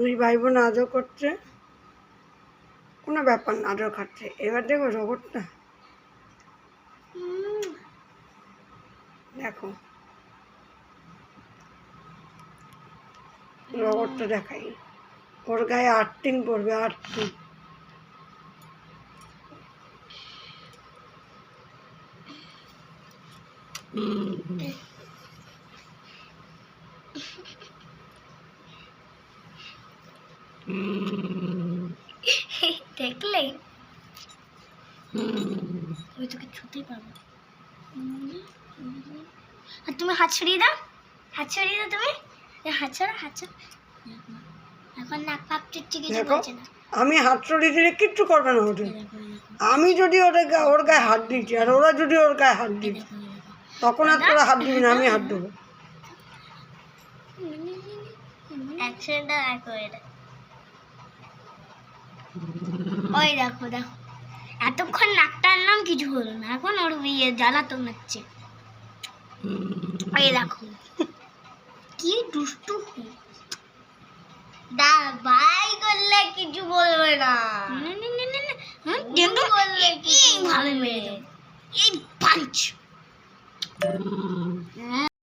দুই ভাই বোন আদর করছে, কোনো ব্যাপার না, আদর খাচ্ছে। এবার দেখো রোবটটা, দেখো রোবটটা দেখাই, ওর গায়ে আর্টিং পড়বে, আর্টিং। দেখলে আমি তোকে ছুতেই পারবো। আর তুমি হাত ছড়িয়ে দাও, হাত ছড়িয়ে দাও, তুমি হাত ছড়া, হাত ছড়া। এখন নাক পাক চিটচি কিছু বলছে না। আমি হাত ছড়িয়ে দিলে কিচ্ছু করবে না ওদের। আমি যদি ওর গায়ে হাত দিচ্ছি আর ওরা যদি ওর গায়ে হাত দিচ্ছে, তখন আর তোরা হাত দিবি না, আমি হাত দেবো। ওই দেখো দেখো, এতক্ষণ নাকটা আনলাম কিছু হলো না, এখন ওর বিয়ে জ্বালাতন হচ্ছে। ওই দেখো কি দুষ্টু, ভাই করলে কিছু বলবে না, বললে কি ভাবে মেরে দেবো এই পাঞ্চ।